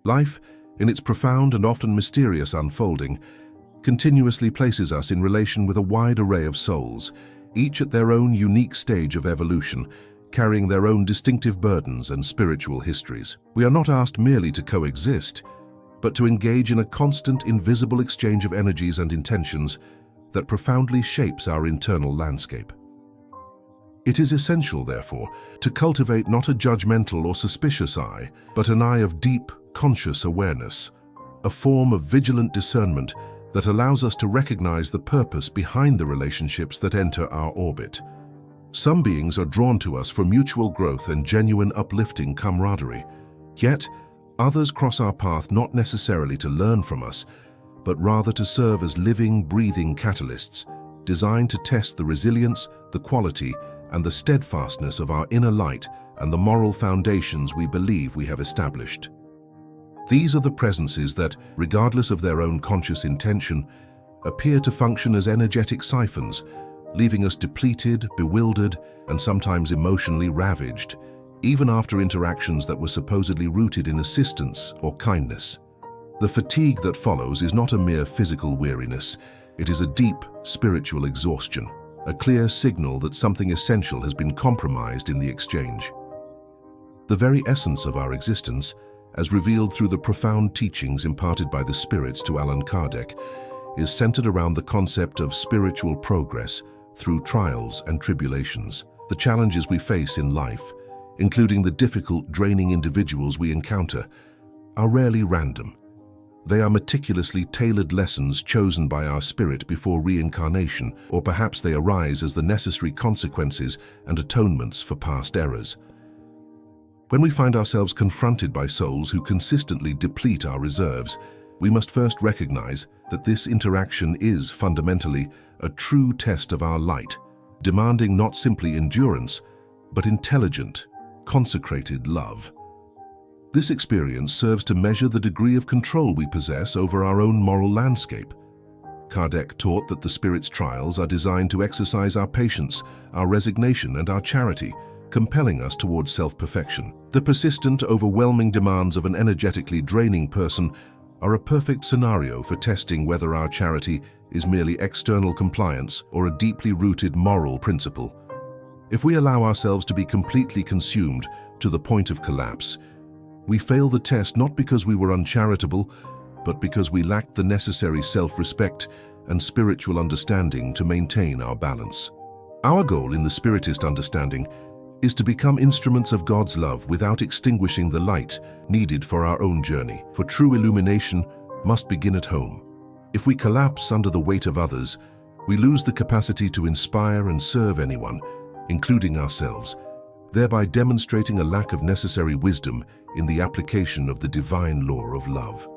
Life, in its profound and often mysterious unfolding, continuously places us in relation with a wide array of souls, each at their own unique stage of evolution, carrying their own distinctive burdens and spiritual histories. We are not asked merely to coexist, but to engage in a constant, invisible exchange of energies and intentions that profoundly shapes our internal landscape. It is essential, therefore, to cultivate not a judgmental or suspicious eye, but an eye of deep, conscious awareness, a form of vigilant discernment that allows us to recognize the purpose behind the relationships that enter our orbit. Some beings are drawn to us for mutual growth and genuine uplifting camaraderie, yet others cross our path not necessarily to learn from us, but rather to serve as living, breathing catalysts, designed to test the resilience, the quality, and the steadfastness of our inner light and the moral foundations we believe we have established. These are the presences that, regardless of their own conscious intention, appear to function as energetic siphons, leaving us depleted, bewildered, and sometimes emotionally ravaged, even after interactions that were supposedly rooted in assistance or kindness. The fatigue that follows is not a mere physical weariness, it is a deep spiritual exhaustion, a clear signal that something essential has been compromised in the exchange. The very essence of our existence, as revealed through the profound teachings imparted by the spirits to Allan Kardec, is centered around the concept of spiritual progress through trials and tribulations. The challenges we face in life, including the difficult, draining individuals we encounter, are rarely random. They are meticulously tailored lessons chosen by our spirit before reincarnation, or perhaps they arise as the necessary consequences and atonements for past errors. When we find ourselves confronted by souls who consistently deplete our reserves, we must first recognize that this interaction is fundamentally a true test of our light, demanding not simply endurance, but intelligent, consecrated love. This experience serves to measure the degree of control we possess over our own moral landscape. Kardec taught that the Spirit's trials are designed to exercise our patience, our resignation, and our charity, compelling us towards self-perfection. The persistent, overwhelming demands of an energetically draining person are a perfect scenario for testing whether our charity is merely external compliance or a deeply rooted moral principle. If we allow ourselves to be completely consumed to the point of collapse, we fail the test not because we were uncharitable, but because we lacked the necessary self-respect and spiritual understanding to maintain our balance. Our goal in the Spiritist understanding is to become instruments of God's love without extinguishing the light needed for our own journey. For true illumination must begin at home. If we collapse under the weight of others, we lose the capacity to inspire and serve anyone, including ourselves, thereby demonstrating a lack of necessary wisdom in the application of the divine law of love.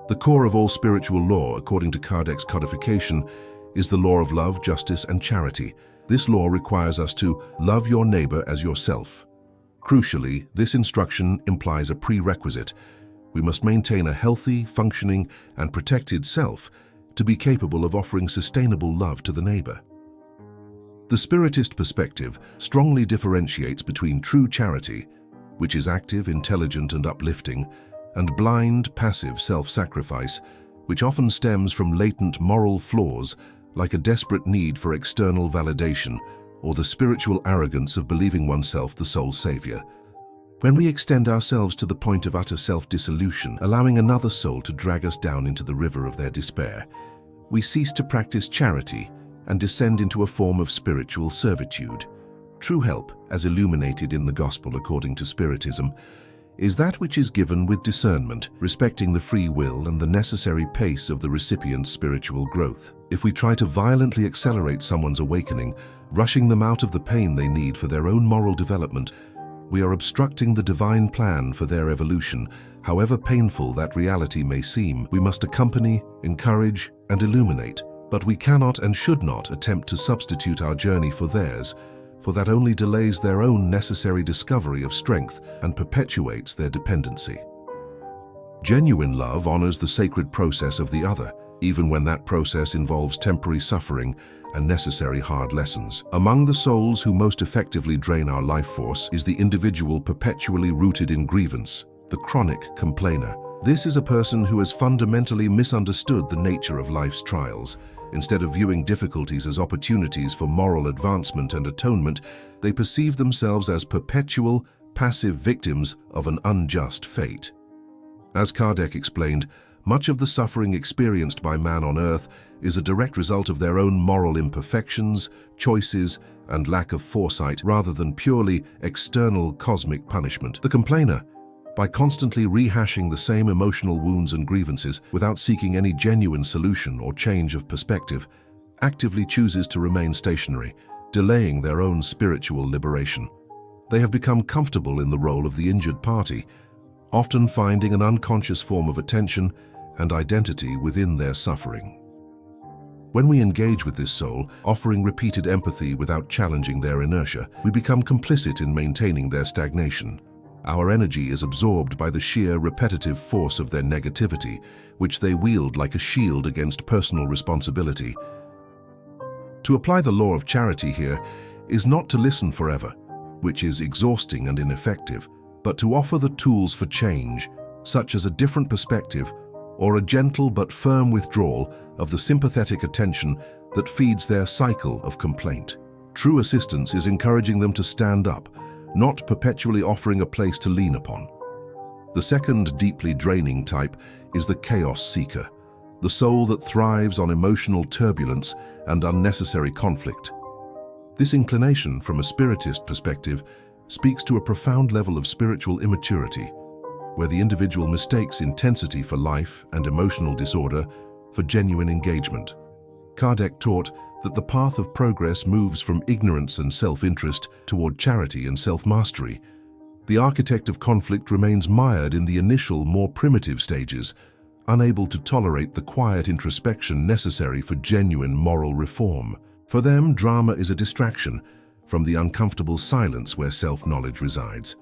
The core of all spiritual law, according to Kardec's codification, is the law of love, justice, and charity. This law requires us to love your neighbor as yourself. Crucially, this instruction implies a prerequisite. We must maintain a healthy, functioning, and protected self to be capable of offering sustainable love to the neighbor. The Spiritist perspective strongly differentiates between true charity, which is active, intelligent, and uplifting, and blind, passive self-sacrifice, which often stems from latent moral flaws like a desperate need for external validation or the spiritual arrogance of believing oneself the sole savior. When we extend ourselves to the point of utter self-dissolution, allowing another soul to drag us down into the river of their despair, we cease to practice charity and descend into a form of spiritual servitude. True help, as illuminated in the Gospel according to Spiritism, is that which is given with discernment, respecting the free will and the necessary pace of the recipient's spiritual growth. If we try to violently accelerate someone's awakening, rushing them out of the pain they need for their own moral development, we are obstructing the divine plan for their evolution. However painful that reality may seem, we must accompany, encourage, and illuminate. But we cannot and should not attempt to substitute our journey for theirs, for that only delays their own necessary discovery of strength and perpetuates their dependency. Genuine love honors the sacred process of the other, even when that process involves temporary suffering and necessary hard lessons. Among the souls who most effectively drain our life force is the individual perpetually rooted in grievance, the chronic complainer. This is a person who has fundamentally misunderstood the nature of life's trials. Instead of viewing difficulties as opportunities for moral advancement and atonement, they perceive themselves as perpetual, passive victims of an unjust fate. As Kardec explained, much of the suffering experienced by man on earth is a direct result of their own moral imperfections, choices, and lack of foresight rather than purely external cosmic punishment. The complainer, by constantly rehashing the same emotional wounds and grievances without seeking any genuine solution or change of perspective, actively chooses to remain stationary, delaying their own spiritual liberation. They have become comfortable in the role of the injured party, often finding an unconscious form of attention and identity within their suffering. When we engage with this soul, offering repeated empathy without challenging their inertia, we become complicit in maintaining their stagnation. Our energy is absorbed by the sheer repetitive force of their negativity, which they wield like a shield against personal responsibility. To apply the law of charity here is not to listen forever, which is exhausting and ineffective, but to offer the tools for change, such as a different perspective or a gentle but firm withdrawal of the sympathetic attention that feeds their cycle of complaint. True assistance is encouraging them to stand up, not perpetually offering a place to lean upon. The second deeply draining type is the chaos seeker, the soul that thrives on emotional turbulence and unnecessary conflict. This inclination, from a spiritist perspective, speaks to a profound level of spiritual immaturity, where the individual mistakes intensity for life and emotional disorder for genuine engagement. Kardec taught that the path of progress moves from ignorance and self-interest toward charity and self-mastery. The architect of conflict remains mired in the initial, more primitive stages, unable to tolerate the quiet introspection necessary for genuine moral reform. For them, drama is a distraction from the uncomfortable silence where self-knowledge resides.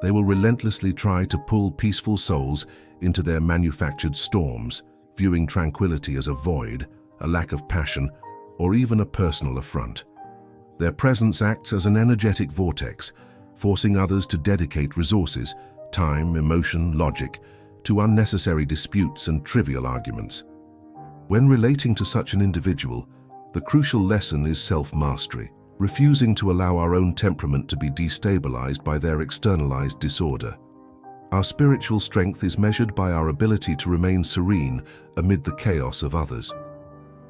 They will relentlessly try to pull peaceful souls into their manufactured storms, viewing tranquility as a void, a lack of passion, or even a personal affront. Their presence acts as an energetic vortex, forcing others to dedicate resources, time, emotion, logic, to unnecessary disputes and trivial arguments. When relating to such an individual, the crucial lesson is self-mastery, refusing to allow our own temperament to be destabilized by their externalized disorder. Our spiritual strength is measured by our ability to remain serene amid the chaos of others.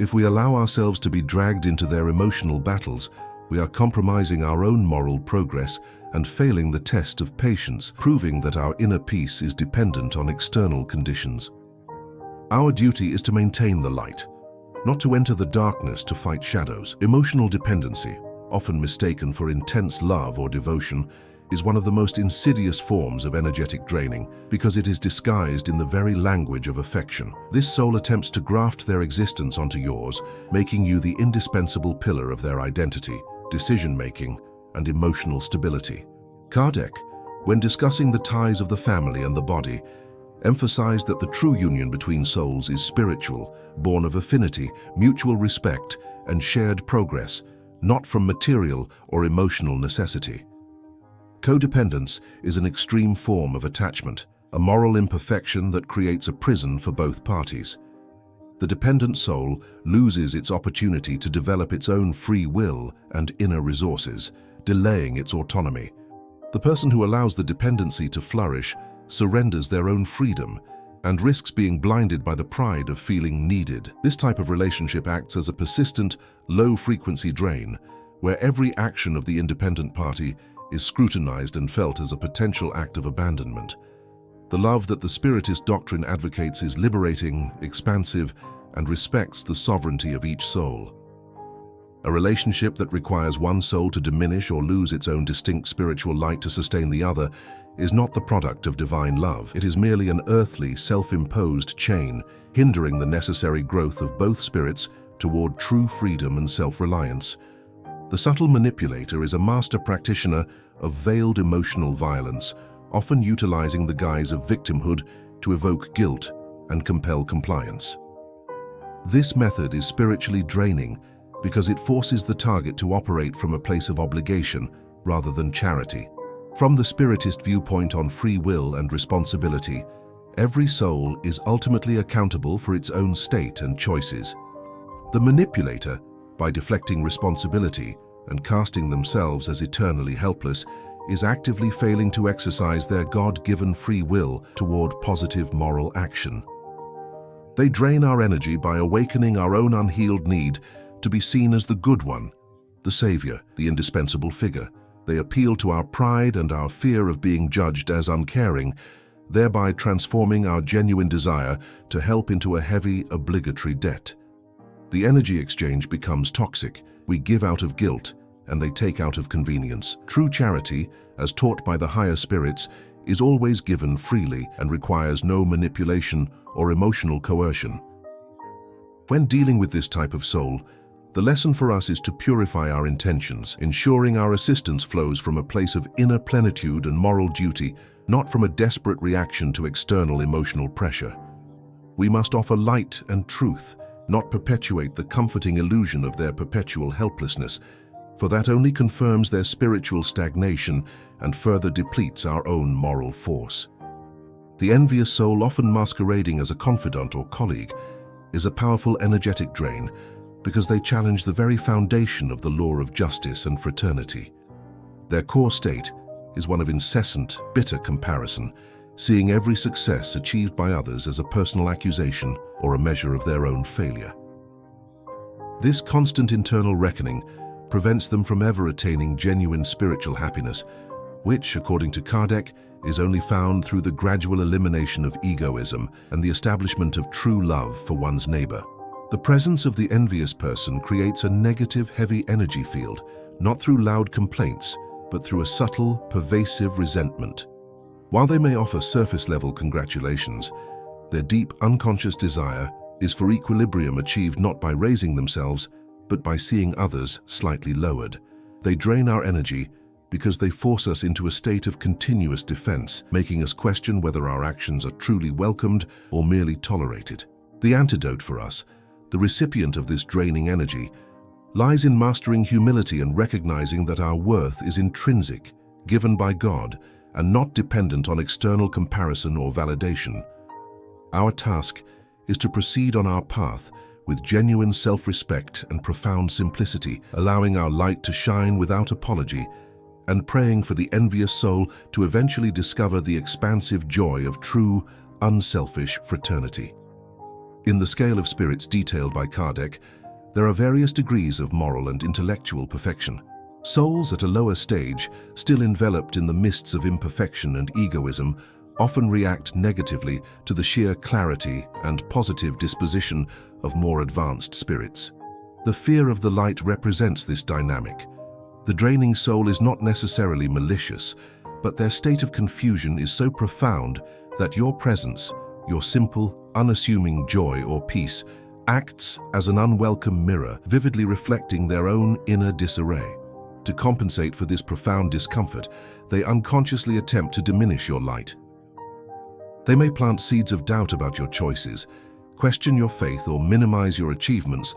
If we allow ourselves to be dragged into their emotional battles, we are compromising our own moral progress and failing the test of patience, proving that our inner peace is dependent on external conditions. Our duty is to maintain the light, not to enter the darkness to fight shadows. Emotional dependency, often mistaken for intense love or devotion, is one of the most insidious forms of energetic draining because it is disguised in the very language of affection. This soul attempts to graft their existence onto yours, making you the indispensable pillar of their identity, decision-making, and emotional stability. Kardec, when discussing the ties of the family and the body, emphasized that the true union between souls is spiritual, born of affinity, mutual respect, and shared progress, not from material or emotional necessity. Codependence is an extreme form of attachment, a moral imperfection that creates a prison for both parties. The dependent soul loses its opportunity to develop its own free will and inner resources, delaying its autonomy. The person who allows the dependency to flourish surrenders their own freedom and risks being blinded by the pride of feeling needed. This type of relationship acts as a persistent, low-frequency drain, where every action of the independent party is scrutinized and felt as a potential act of abandonment. The love that the Spiritist doctrine advocates is liberating, expansive, and respects the sovereignty of each soul. A relationship that requires one soul to diminish or lose its own distinct spiritual light to sustain the other is not the product of divine love. It is merely an earthly, self-imposed chain, hindering the necessary growth of both spirits toward true freedom and self-reliance. The subtle manipulator is a master practitioner of veiled emotional violence, often utilizing the guise of victimhood to evoke guilt and compel compliance. This method is spiritually draining because it forces the target to operate from a place of obligation rather than charity. From the Spiritist viewpoint on free will and responsibility, every soul is ultimately accountable for its own state and choices. The manipulator, by deflecting responsibility and casting themselves as eternally helpless, is actively failing to exercise their God-given free will toward positive moral action. They drain our energy by awakening our own unhealed need to be seen as the good one, the savior, the indispensable figure. They appeal to our pride and our fear of being judged as uncaring, thereby transforming our genuine desire to help into a heavy, obligatory debt. The energy exchange becomes toxic. We give out of guilt, and they take out of convenience. True charity, as taught by the higher spirits, is always given freely and requires no manipulation or emotional coercion. When dealing with this type of soul, the lesson for us is to purify our intentions, ensuring our assistance flows from a place of inner plenitude and moral duty, not from a desperate reaction to external emotional pressure. We must offer light and truth, not perpetuate the comforting illusion of their perpetual helplessness, for that only confirms their spiritual stagnation and further depletes our own moral force. The envious soul, often masquerading as a confidant or colleague, is a powerful energetic drain because they challenge the very foundation of the law of justice and fraternity. Their core state is one of incessant, bitter comparison, seeing every success achieved by others as a personal accusation or a measure of their own failure. This constant internal reckoning prevents them from ever attaining genuine spiritual happiness, which, according to Kardec, is only found through the gradual elimination of egoism and the establishment of true love for one's neighbor. The presence of the envious person creates a negative, heavy energy field, not through loud complaints, but through a subtle, pervasive resentment. While they may offer surface-level congratulations, their deep, unconscious desire is for equilibrium achieved not by raising themselves, but by seeing others slightly lowered. They drain our energy because they force us into a state of continuous defense, making us question whether our actions are truly welcomed or merely tolerated. The antidote for us, the recipient of this draining energy, lies in mastering humility and recognizing that our worth is intrinsic, given by God, and not dependent on external comparison or validation. Our task is to proceed on our path with genuine self-respect and profound simplicity, allowing our light to shine without apology, and praying for the envious soul to eventually discover the expansive joy of true, unselfish fraternity. In the scale of spirits detailed by Kardec, there are various degrees of moral and intellectual perfection. Souls at a lower stage, still enveloped in the mists of imperfection and egoism, often react negatively to the sheer clarity and positive disposition of more advanced spirits. The fear of the light represents this dynamic. The draining soul is not necessarily malicious, but their state of confusion is so profound that your presence, your simple, unassuming joy or peace, acts as an unwelcome mirror, vividly reflecting their own inner disarray. To compensate for this profound discomfort, they unconsciously attempt to diminish your light. They may plant seeds of doubt about your choices, question your faith, or minimize your achievements,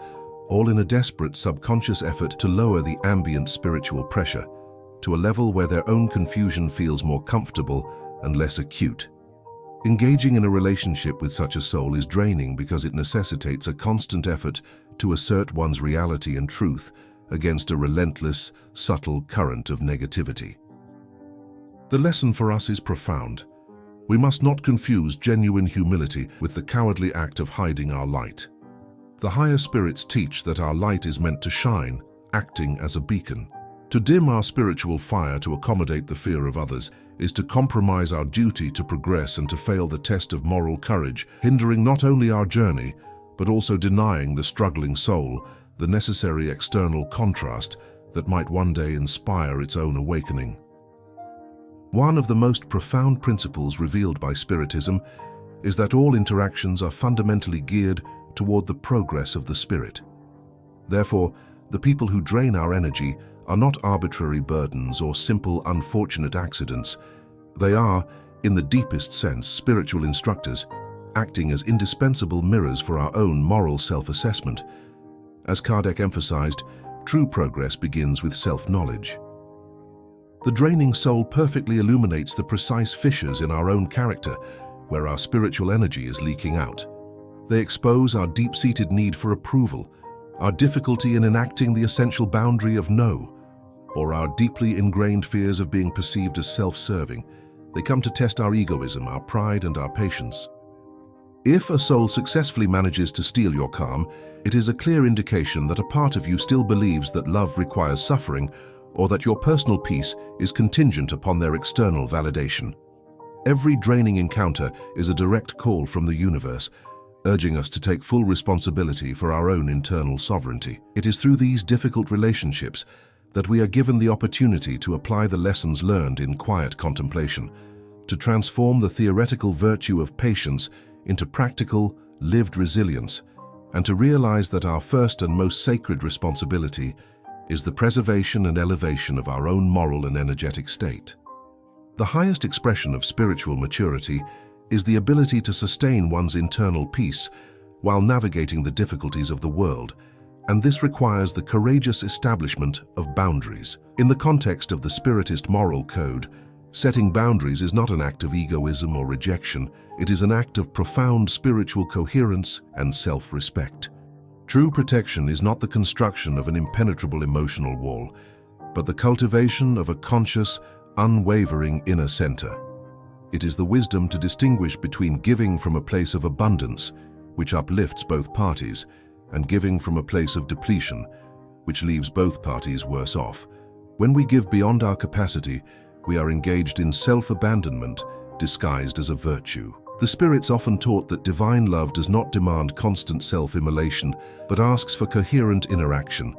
all in a desperate subconscious effort to lower the ambient spiritual pressure to a level where their own confusion feels more comfortable and less acute. Engaging in a relationship with such a soul is draining because it necessitates a constant effort to assert one's reality and truth against a relentless, subtle current of negativity. The lesson for us is profound. We must not confuse genuine humility with the cowardly act of hiding our light. The higher spirits teach that our light is meant to shine, acting as a beacon. To dim our spiritual fire to accommodate the fear of others is to compromise our duty to progress and to fail the test of moral courage, hindering not only our journey, but also denying the struggling soul the necessary external contrast that might one day inspire its own awakening. One of the most profound principles revealed by Spiritism is that all interactions are fundamentally geared toward the progress of the spirit. Therefore, the people who drain our energy are not arbitrary burdens or simple unfortunate accidents. They are, in the deepest sense, spiritual instructors, acting as indispensable mirrors for our own moral self-assessment. As Kardec emphasized, true progress begins with self-knowledge. The draining soul perfectly illuminates the precise fissures in our own character, where our spiritual energy is leaking out. They expose our deep-seated need for approval, our difficulty in enacting the essential boundary of no, or our deeply ingrained fears of being perceived as self-serving. They come to test our egoism, our pride, and our patience. If a soul successfully manages to steal your calm, it is a clear indication that a part of you still believes that love requires suffering, or that your personal peace is contingent upon their external validation. Every draining encounter is a direct call from the universe, urging us to take full responsibility for our own internal sovereignty. It is through these difficult relationships that we are given the opportunity to apply the lessons learned in quiet contemplation, to transform the theoretical virtue of patience into practical, lived resilience, and to realize that our first and most sacred responsibility is the preservation and elevation of our own moral and energetic state. The highest expression of spiritual maturity is the ability to sustain one's internal peace while navigating the difficulties of the world, and this requires the courageous establishment of boundaries. In the context of the Spiritist moral code, setting boundaries is not an act of egoism or rejection, it is an act of profound spiritual coherence and self-respect. True protection is not the construction of an impenetrable emotional wall, but the cultivation of a conscious, unwavering inner center. It is the wisdom to distinguish between giving from a place of abundance, which uplifts both parties, and giving from a place of depletion, which leaves both parties worse off. When we give beyond our capacity, we are engaged in self-abandonment disguised as a virtue. The spirits often taught that divine love does not demand constant self-immolation, but asks for coherent interaction.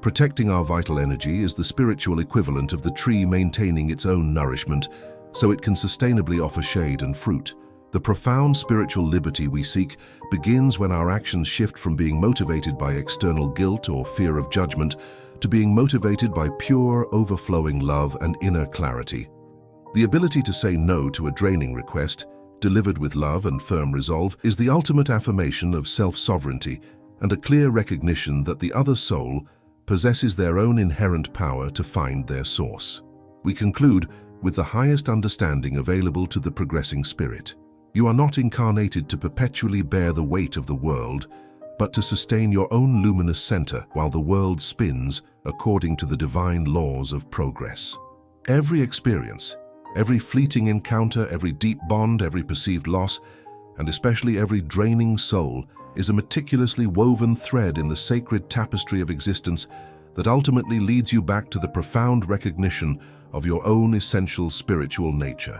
Protecting our vital energy is the spiritual equivalent of the tree maintaining its own nourishment, so it can sustainably offer shade and fruit. The profound spiritual liberty we seek begins when our actions shift from being motivated by external guilt or fear of judgment to being motivated by pure, overflowing love and inner clarity. The ability to say no to a draining request, delivered with love and firm resolve, is the ultimate affirmation of self-sovereignty and a clear recognition that the other soul possesses their own inherent power to find their source. We conclude with the highest understanding available to the progressing spirit. You are not incarnated to perpetually bear the weight of the world, but to sustain your own luminous center while the world spins according to the divine laws of progress. Every experience, every fleeting encounter, every deep bond, every perceived loss, and especially every draining soul is a meticulously woven thread in the sacred tapestry of existence that ultimately leads you back to the profound recognition of your own essential spiritual nature.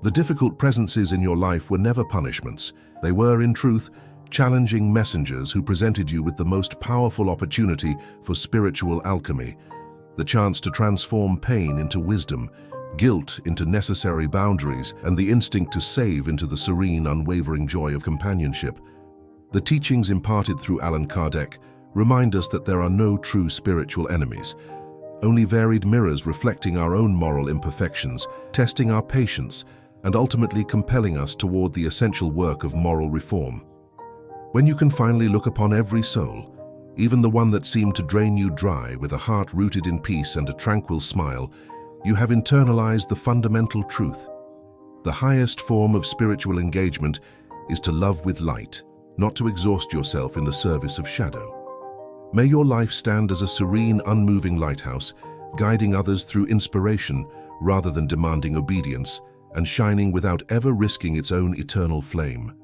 The difficult presences in your life were never punishments. They were, in truth, challenging messengers who presented you with the most powerful opportunity for spiritual alchemy, the chance to transform pain into wisdom, guilt into necessary boundaries, and the instinct to save into the serene, unwavering joy of companionship. The teachings imparted through Allan Kardec remind us that there are no true spiritual enemies, only varied mirrors reflecting our own moral imperfections, testing our patience, and ultimately compelling us toward the essential work of moral reform. When you can finally look upon every soul, even the one that seemed to drain you dry, with a heart rooted in peace and a tranquil smile, you have internalized the fundamental truth. The highest form of spiritual engagement is to love with light, not to exhaust yourself in the service of shadow. May your life stand as a serene, unmoving lighthouse, guiding others through inspiration rather than demanding obedience, and shining without ever risking its own eternal flame.